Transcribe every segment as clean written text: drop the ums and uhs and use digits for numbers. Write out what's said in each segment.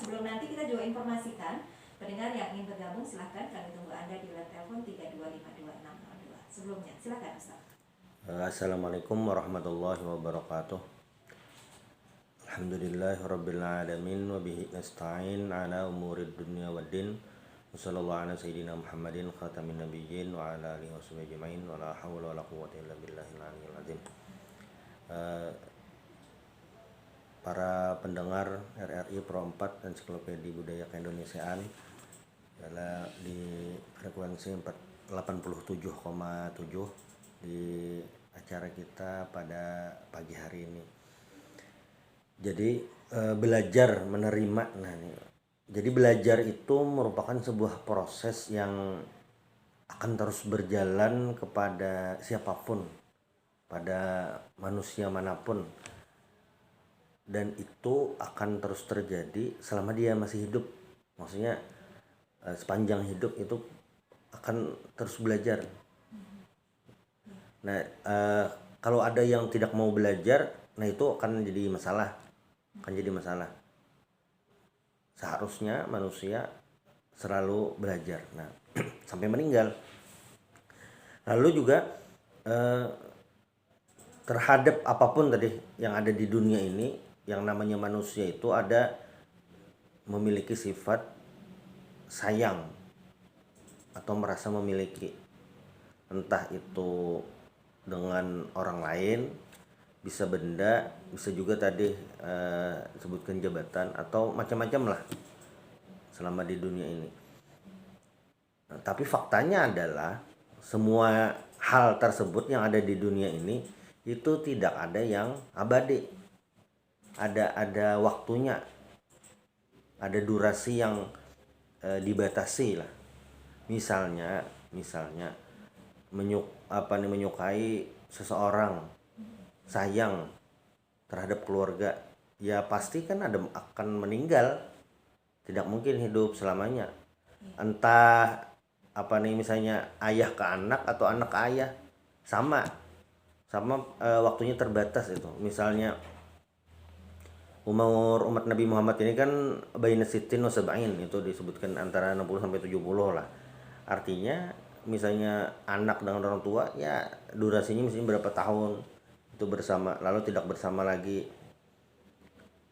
Sebelum nanti kita juga informasikan pendengar yang ingin bergabung, silahkan kami tunggu Anda di line telepon 3252602. Sebelumnya, silahkan Ustaz. Assalamualaikum warahmatullahi wabarakatuh. Alhamdulillahirabbil alamin wa bihi nasta'in ala umurid dunya waddin. Wassallallahu ala sayyidina Muhammadin khatamin nabiyyin wa ala alihi washabihi ajmain wa la haula wa la quwwata illa billahil aliyyil azim. Para pendengar RRI Pro 4 dan Ensiklopedia Budaya Keindonesiaan adalah di frekuensi 87,7 di acara kita pada pagi hari ini. Jadi belajar menerima. Jadi belajar itu merupakan sebuah proses yang akan terus berjalan kepada siapapun, pada manusia manapun, dan itu akan terus terjadi selama dia masih hidup. Maksudnya sepanjang hidup itu akan terus belajar. Nah, kalau ada yang tidak mau belajar, nah itu akan jadi masalah. Seharusnya manusia selalu belajar. Nah, sampai meninggal. Lalu juga terhadap apapun tadi yang ada di dunia ini, yang namanya manusia itu ada memiliki sifat sayang atau merasa memiliki, entah itu dengan orang lain, bisa benda, bisa juga tadi disebutkan jabatan atau macam-macam lah selama di dunia ini. Nah, tapi faktanya adalah semua hal tersebut yang ada di dunia ini itu tidak ada yang abadi. Ada waktunya, ada durasi yang dibatasi lah. Misalnya menyukai seseorang, sayang terhadap keluarga, ya pasti kan akan meninggal, tidak mungkin hidup selamanya. Entah misalnya ayah ke anak atau anak ke ayah, sama waktunya terbatas itu. Misalnya umur umat Nabi Muhammad ini kan baina sittin wa sab'in, itu disebutkan antara 60 sampai 70 lah. Artinya misalnya anak dengan orang tua, ya durasinya misalnya berapa tahun itu bersama, lalu tidak bersama lagi.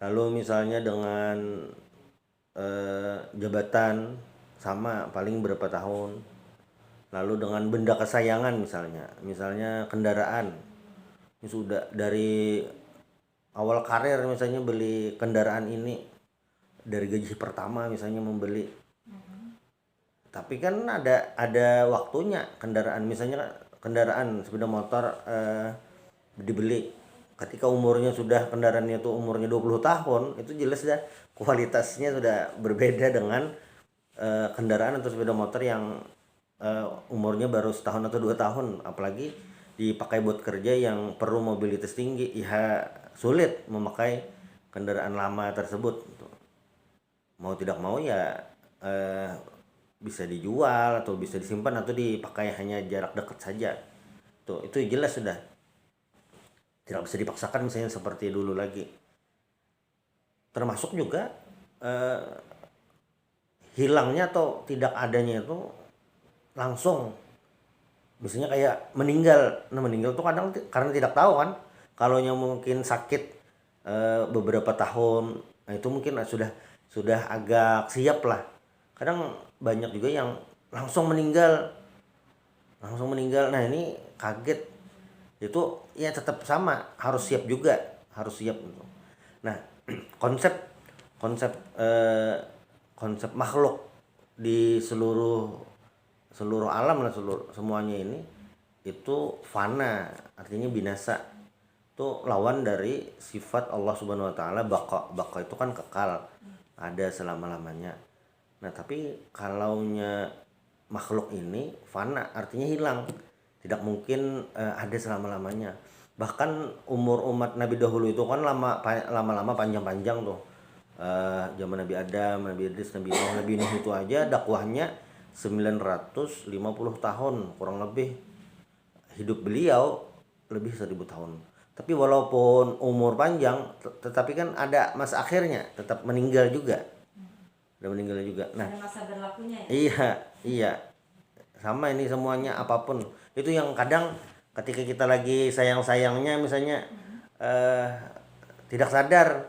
Lalu misalnya dengan jabatan, sama paling berapa tahun. Lalu dengan benda kesayangan, misalnya kendaraan, ini sudah dari awal karir misalnya beli kendaraan ini, dari gaji pertama misalnya membeli. Tapi kan ada waktunya kendaraan sepeda motor dibeli ketika umurnya sudah, kendaraannya itu umurnya 20 tahun, itu jelas dah kualitasnya sudah berbeda dengan kendaraan atau sepeda motor yang umurnya baru setahun atau 2 tahun. Apalagi dipakai buat kerja yang perlu mobilitas tinggi, ya sulit memakai kendaraan lama tersebut. Mau tidak mau ya bisa dijual atau bisa disimpan atau dipakai hanya jarak dekat saja. Itu jelas sudah tidak bisa dipaksakan misalnya seperti dulu lagi. Termasuk juga hilangnya atau tidak adanya itu langsung. Misalnya kayak meninggal. Nah, meninggal tuh kadang karena tidak tahu kan. Kalau yang mungkin sakit beberapa tahun, nah itu mungkin sudah agak siap lah. Kadang banyak juga yang langsung meninggal. Nah, ini kaget. Itu ya tetap sama, harus siap juga, harus siap gitu. Nah, konsep makhluk di seluruh alam lah, semuanya ini itu fana, artinya binasa. Itu lawan dari sifat Allah Subhanahu wa taala, baqa itu kan kekal, ada selama-lamanya. Nah, tapi kalaunya makhluk ini fana, artinya hilang, tidak mungkin ada selama-lamanya. Bahkan umur umat Nabi dahulu itu kan lama-lama panjang-panjang tuh. Zaman Nabi Adam, Nabi Idris, Nabi Nuh itu aja dakwahnya 950 tahun kurang lebih. Hidup beliau lebih 1000 tahun. Tapi walaupun umur panjang, tetapi kan ada masa akhirnya, tetap meninggal juga. udah meninggal juga. Nah, Ada masa berlakunya ya. iya, iya. Sama ini semuanya apapun. Itu yang kadang ketika kita lagi sayang-sayangnya misalnya eh tidak sadar.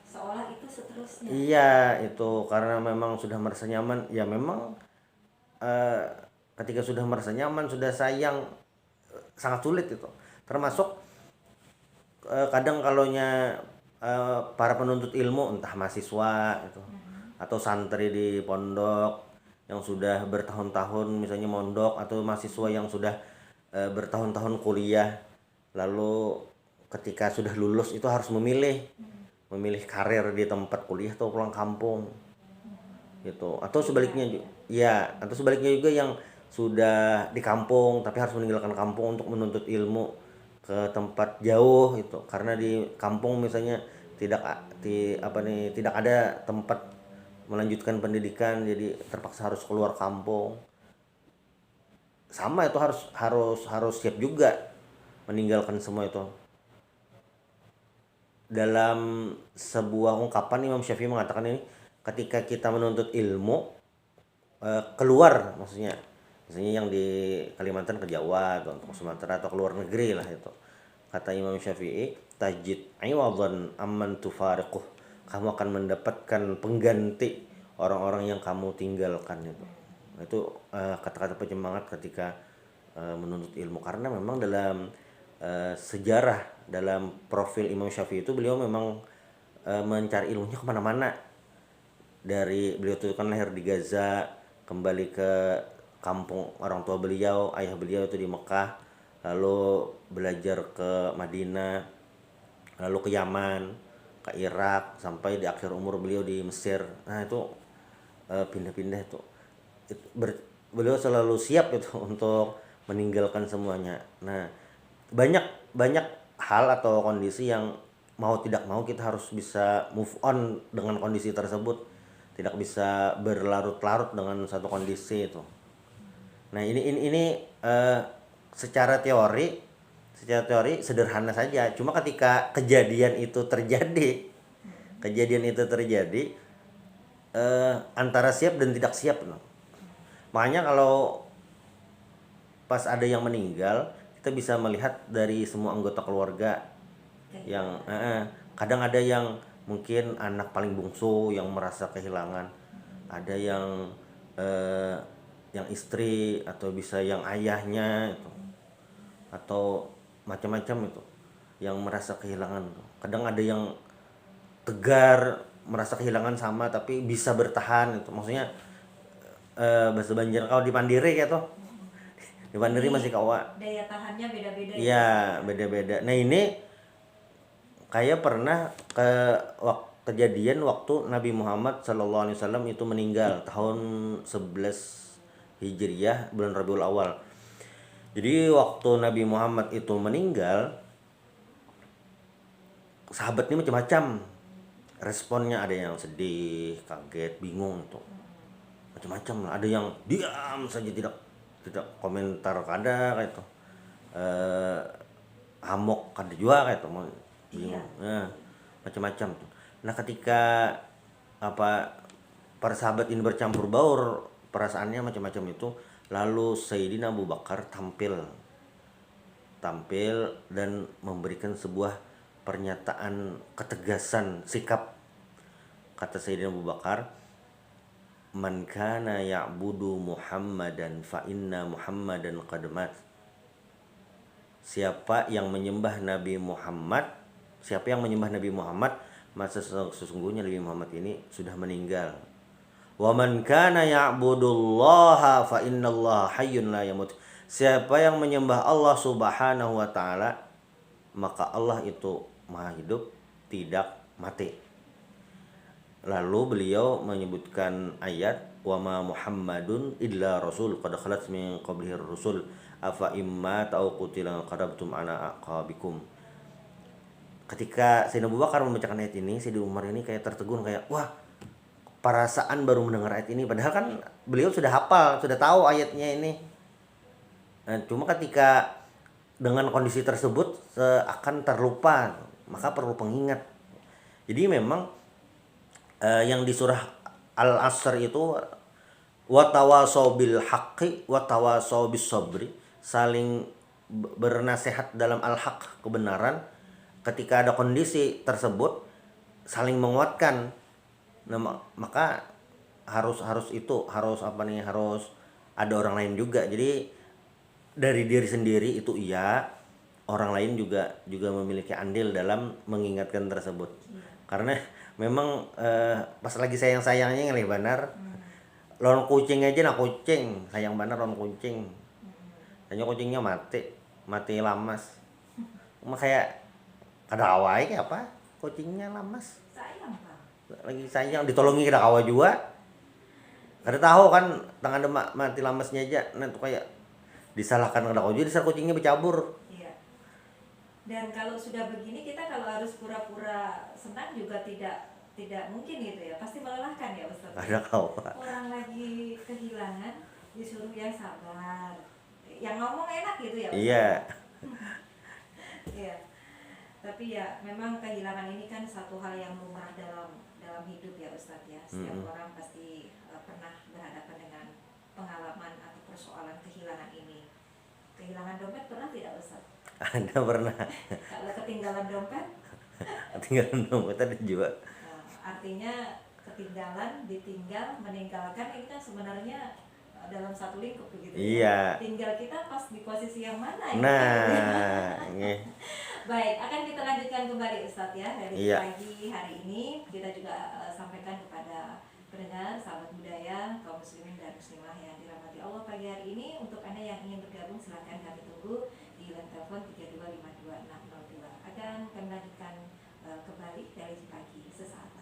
Seolah itu seterusnya. Iya, itu karena memang sudah merasa nyaman. Ya memang eh ketika sudah merasa nyaman, sudah sayang, sangat sulit itu. Termasuk kadang kalaunya para penuntut ilmu, entah mahasiswa itu atau santri di pondok yang sudah bertahun-tahun misalnya mondok, atau mahasiswa yang sudah bertahun-tahun kuliah, lalu ketika sudah lulus itu harus memilih karir di tempat kuliah atau pulang kampung gitu, atau sebaliknya ya, atau sebaliknya juga yang sudah di kampung tapi harus meninggalkan kampung untuk menuntut ilmu ke tempat jauh itu, karena di kampung misalnya tidak ada tempat melanjutkan pendidikan, jadi terpaksa harus keluar kampung. Sama itu harus harus harus siap juga meninggalkan semua itu. Dalam sebuah ungkapan Imam Syafi'i mengatakan ini, ketika kita menuntut ilmu keluar, maksudnya yang di Kalimantan ke Jawa atau ke Sumatera atau ke luar negeri lah itu, kata Imam Syafi'i, tajid iwadan amman tufariquh, kamu akan mendapatkan pengganti orang-orang yang kamu tinggalkan itu kata-kata penyemangat ketika menuntut ilmu. Karena memang dalam sejarah, dalam profil Imam Syafi'i itu, beliau memang mencari ilmunya kemana-mana. Dari beliau itu kan lahir di Gaza, kembali ke kampung orang tua beliau, ayah beliau itu di Mekah, lalu belajar ke Madinah, lalu ke Yaman, ke Irak, sampai di akhir umur beliau di Mesir. Nah itu pindah-pindah itu, beliau selalu siap itu untuk meninggalkan semuanya. Nah, banyak banyak hal atau kondisi yang mau tidak mau kita harus bisa move on dengan kondisi tersebut, tidak bisa berlarut-larut dengan satu kondisi itu. Nah, ini secara teori sederhana saja. Cuma ketika kejadian itu terjadi, antara siap dan tidak siap. Makanya kalau pas ada yang meninggal, kita bisa melihat dari semua anggota keluarga yang kadang ada yang mungkin anak paling bungsu yang merasa kehilangan, ada yang istri, atau bisa yang ayahnya itu, atau macam-macam itu yang merasa kehilangan. Kadang ada yang tegar, merasa kehilangan sama tapi bisa bertahan itu. Maksudnya bahasa Banjar kalau di Pandiri ya toh. Di Pandiri masih kawa. Daya tahannya beda-beda. Iya, beda-beda. Nah, ini kayak pernah kejadian waktu Nabi Muhammad SAW itu meninggal tahun 11 Hijriah, bulan Rabiul Awal. Jadi waktu Nabi Muhammad itu meninggal, sahabat ini macam-macam responnya. Ada yang sedih, kaget, bingung tuh, macam-macam lah. Ada yang diam saja, tidak komentar, kada kayak itu, amok kada juga kayak itu, bingung. Nah, macam-macam tuh. Nah, ketika para sahabat ini bercampur baur perasaannya macam-macam itu, lalu Sayyidina Abu Bakar tampil dan memberikan sebuah pernyataan ketegasan sikap. Kata Sayyidina Abu Bakar, man kana ya'budu Muhammadan fa inna Muhammadan qad mat. Siapa yang menyembah Nabi Muhammad, maka sesungguhnya Nabi Muhammad ini sudah meninggal. Wa man kana ya'budullaha fa innallaha hayyun la yamut. Siapa yang menyembah Allah Subhanahu wa taala, maka Allah itu Maha hidup, tidak mati. Lalu beliau menyebutkan ayat, wa ma Muhammadun illa rasul qad khalat min qablihi rusul afa imma ta'u qutila qarabtum ana aqabikum. Ketika Sayyidina Abu Bakar membacakan ayat ini, Sayyidina Umar ini kayak tertegun, kayak wah, perasaan baru mendengar ayat ini, padahal kan beliau sudah hafal, sudah tahu ayatnya ini. Nah, cuma ketika dengan kondisi tersebut akan terlupa, maka perlu pengingat. Jadi memang yang di surah al-asr itu watawasau bil haqqi watawasau bis sabri, saling bernasihat dalam al-haq, kebenaran. Ketika ada kondisi tersebut saling menguatkan. Nah, maka harus itu harus apa nih, harus ada orang lain juga. Jadi dari diri sendiri itu iya, orang lain juga memiliki andil dalam mengingatkan tersebut. Karena memang pas lagi sayang-sayangnya ngelih banar, lawan kucing aja, nah kucing sayang banar lawan kucing, hanya kucingnya mati lamas. Mah kayak kada awai kayak apa, kucingnya lamas Sayang Pak. lagi sayang ditolongi kada kawa juga, kada tahu kan tangan ada mati lamasnya aja. Nah itu kayak disalahkan kada kawa juga, disal kucingnya bercabur. Iya. Dan kalau sudah begini kita kalau harus pura-pura senang juga tidak mungkin gitu ya, pasti melelahkan ya Ustaz. Kada kawa. Orang lagi kehilangan disuruh yang sabar, yang ngomong enak gitu ya Ustaz. Iya. Iya. Tapi ya memang kehilangan ini kan satu hal yang lumrah dalam hidup ya Ustaz ya. Setiap orang pasti pernah berhadapan dengan pengalaman atau persoalan kehilangan ini. Kehilangan dompet pernah tidak Ustaz? Ada pernah. Kalau ketinggalan dompet? Tinggal dompet ada juga. Artinya ketinggalan, ditinggal, meninggalkan ini kan sebenarnya dalam satu lingkup begitu. Iya. Tinggal kita pas di posisi yang mana ya? Nah, Baik, akan kita lanjutkan kembali Ustadz ya dari Iya. pagi hari ini. Kita juga sampaikan kepada pendengar, sahabat budaya, kaum muslimin dan muslimah yang dirahmati Allah pagi hari ini. Untuk Anda yang ingin bergabung silahkan kami tunggu di line telepon 3252602. Akan kami lanjutkan kembali dari pagi sesaat.